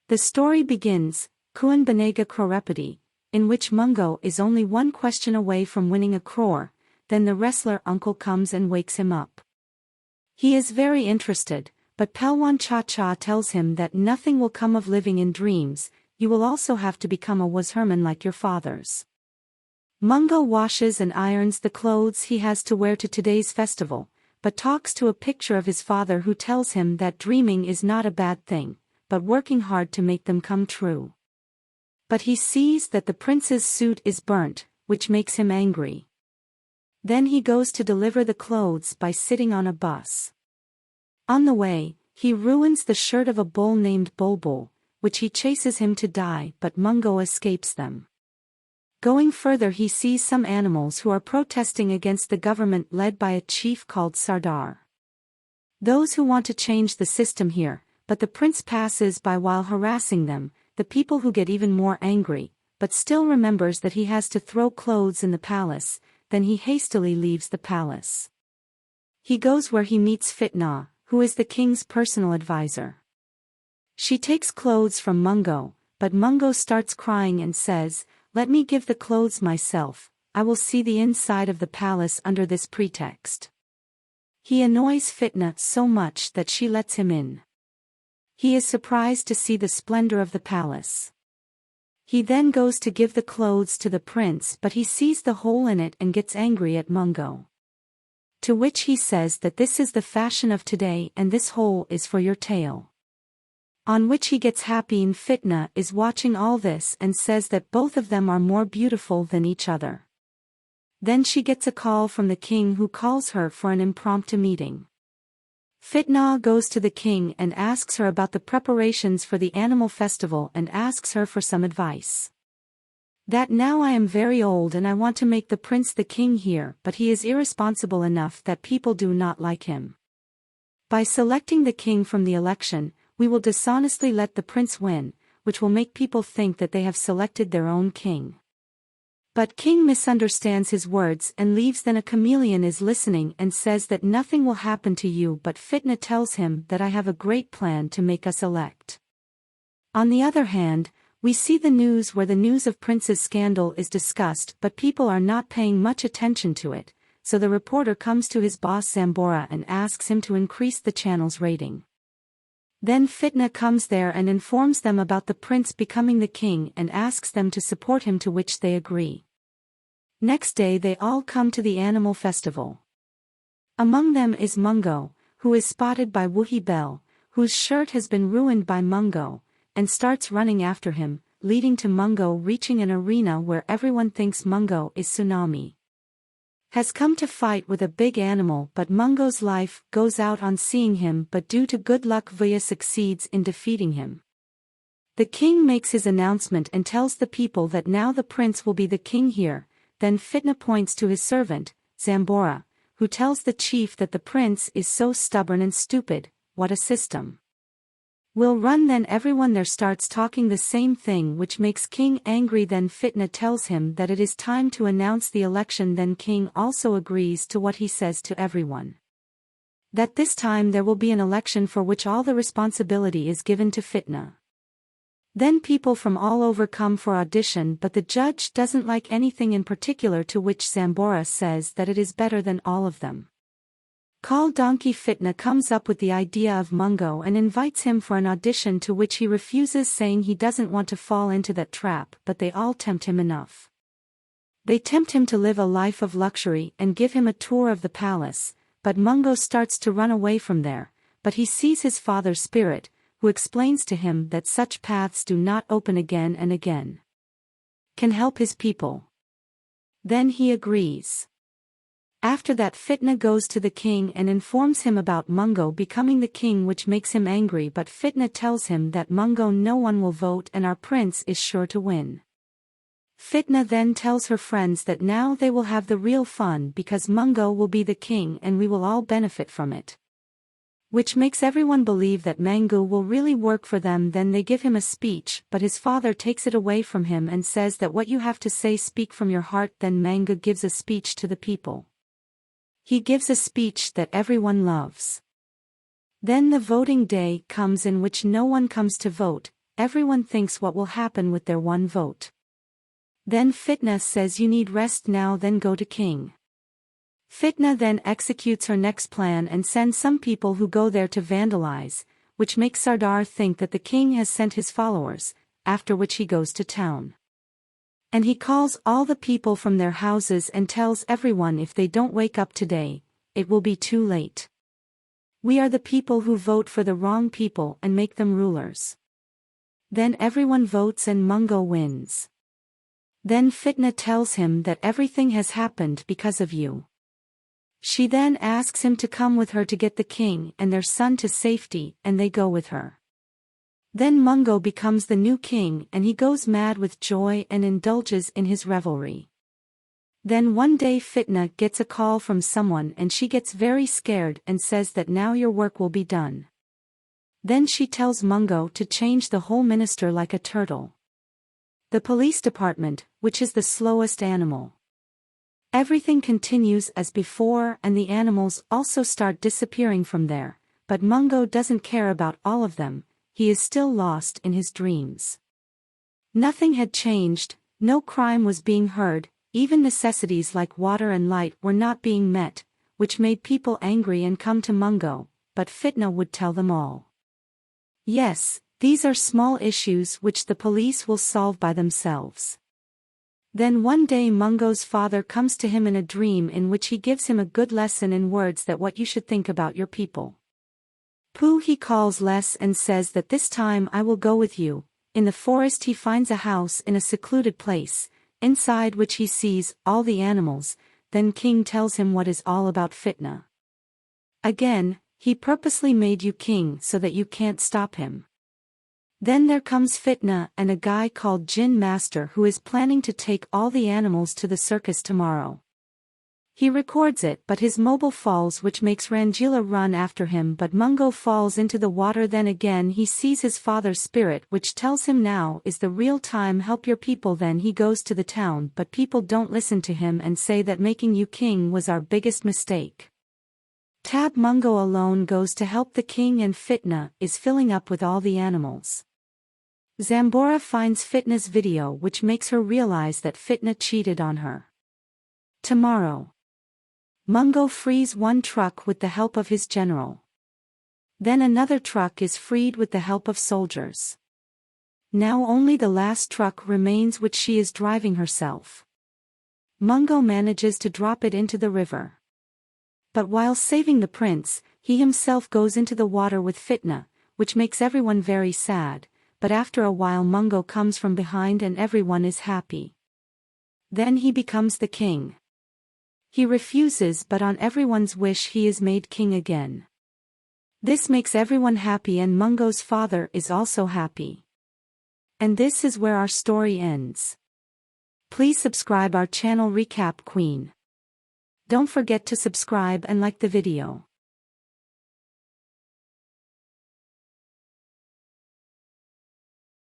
The story begins, Kuan Banega Crorepati, in which Mungo is only one question away from winning a crore. Then the wrestler uncle comes and wakes him up. He is very interested, but Pelwan Cha-Cha tells him that nothing will come of living in dreams, you will also have to become a washerman like your fathers. Mungo washes and irons the clothes he has to wear to today's festival, but talks to a picture of his father who tells him that dreaming is not a bad thing, but working hard to make them come true. But he sees that the prince's suit is burnt, which makes him angry. Then he goes to deliver the clothes by sitting on a bus. On the way, he ruins the shirt of a bull named Bulbul, which he chases him to die, but Mungo escapes them. Going further, he sees some animals who are protesting against the government led by a chief called Sardar. Those who want to change the system here, but the prince passes by while harassing them, the people who get even more angry, but still remembers that he has to throw clothes in the palace. Then he hastily leaves the palace. He goes where he meets Fitna, who is the king's personal advisor. She takes clothes from Mungo, but Mungo starts crying and says, "Let me give the clothes myself, I will see the inside of the palace under this pretext." He annoys Fitna so much that she lets him in. He is surprised to see the splendor of the palace. He then goes to give the clothes to the prince, but he sees the hole in it and gets angry at Mungo. To which he says that this is the fashion of today and this hole is for your tail. On which he gets happy, and Fitna is watching all this and says that both of them are more beautiful than each other. Then she gets a call from the king, who calls her for an impromptu meeting. Fitna goes to the king and asks her about the preparations for the animal festival and asks her for some advice. That now I am very old and I want to make the prince the king here, but he is irresponsible enough that people do not like him. By selecting the king from the election, we will dishonestly let the prince win, which will make people think that they have selected their own king. But king misunderstands his words and leaves. Then a chameleon is listening and says that nothing will happen to you, but Fitna tells him that I have a great plan to make us elect. On the other hand, we see the news where the news of Prince's scandal is discussed, but people are not paying much attention to it, so the reporter comes to his boss Zambora and asks him to increase the channel's rating. Then Fitna comes there and informs them about the prince becoming the king and asks them to support him, to which they agree. Next day they all come to the animal festival. Among them is Mungo, who is spotted by Woohee Bell, whose shirt has been ruined by Mungo, and starts running after him, leading to Mungo reaching an arena where everyone thinks Mungo is Tsunami. Has come to fight with a big animal, but Mungo's life goes out on seeing him, but due to good luck Vuya succeeds in defeating him. The king makes his announcement and tells the people that now the prince will be the king here. Then Fitna points to his servant, Zambora, who tells the chief that the prince is so stubborn and stupid. What a system. Will run. Then everyone there starts talking the same thing, which makes king angry. Then Fitna tells him that it is time to announce the election. Then king also agrees to what he says to everyone. That this time there will be an election for which all the responsibility is given to Fitna. Then people from all over come for audition, but the judge doesn't like anything in particular, to which Zambora says that it is better than all of them. Call Donkey. Fitna comes up with the idea of Mungo and invites him for an audition, to which he refuses, saying he doesn't want to fall into that trap, but they all tempt him enough. They tempt him to live a life of luxury and give him a tour of the palace, but Mungo starts to run away from there, but he sees his father's spirit, who explains to him that such paths do not open again and again. Can help his people. Then he agrees. After that Fitna goes to the king and informs him about Mungo becoming the king, which makes him angry, but Fitna tells him that Mungo no one will vote and our prince is sure to win. Fitna then tells her friends that now they will have the real fun because Mungo will be the king and we will all benefit from it. Which makes everyone believe that mangu will really work for them. Then they give him a speech, but his father takes it away from him and says that what you have to say, speak from your heart. Then mangu gives a speech to the people. He gives a speech that everyone loves. Then the voting day comes, in which no one comes to vote, everyone thinks what will happen with their one vote. Then Fitna says you need rest now, then go to king. Fitna then executes her next plan and sends some people who go there to vandalize, which makes Sardar think that the king has sent his followers, after which he goes to town. And he calls all the people from their houses and tells everyone if they don't wake up today, it will be too late. We are the people who vote for the wrong people and make them rulers. Then everyone votes and Mungo wins. Then Fitna tells him that everything has happened because of you. She then asks him to come with her to get the king and their son to safety, and they go with her. Then Mungo becomes the new king and he goes mad with joy and indulges in his revelry. Then one day Fitna gets a call from someone and she gets very scared and says that now your work will be done. Then she tells Mungo to change the whole minister like a turtle. The police department, which is the slowest animal. Everything continues as before and the animals also start disappearing from there, but Mungo doesn't care about all of them, he is still lost in his dreams. Nothing had changed, no crime was being heard, even necessities like water and light were not being met, which made people angry and come to Mungo, but Fitna would tell them all. Yes, these are small issues which the police will solve by themselves. Then one day Mungo's father comes to him in a dream in which he gives him a good lesson in words that what you should think about your people. Pooh he calls Les and says that this time I will go with you. In the forest he finds a house in a secluded place, inside which he sees all the animals, then King tells him what is all about Fitna. Again, he purposely made you king so that you can't stop him. Then there comes Fitna and a guy called Jinn Master who is planning to take all the animals to the circus tomorrow. He records it but his mobile falls which makes Rangila run after him but Mungo falls into the water. Then again he sees his father's spirit which tells him now is the real time, help your people. Then he goes to the town but people don't listen to him and say that making you king was our biggest mistake. Tab Mungo alone goes to help the king and Fitna is filling up with all the animals. Zambora finds Fitna's video which makes her realize that Fitna cheated on her. Tomorrow. Mungo frees one truck with the help of his general. Then another truck is freed with the help of soldiers. Now only the last truck remains which she is driving herself. Mungo manages to drop it into the river. But while saving the prince, he himself goes into the water with Fitna, which makes everyone very sad. But after a while Mungo comes from behind and everyone is happy. Then he becomes the king. He refuses but on everyone's wish he is made king again. This makes everyone happy and Mungo's father is also happy. And this is where our story ends. Please subscribe our channel Recap Queen. Don't forget to subscribe and like the video.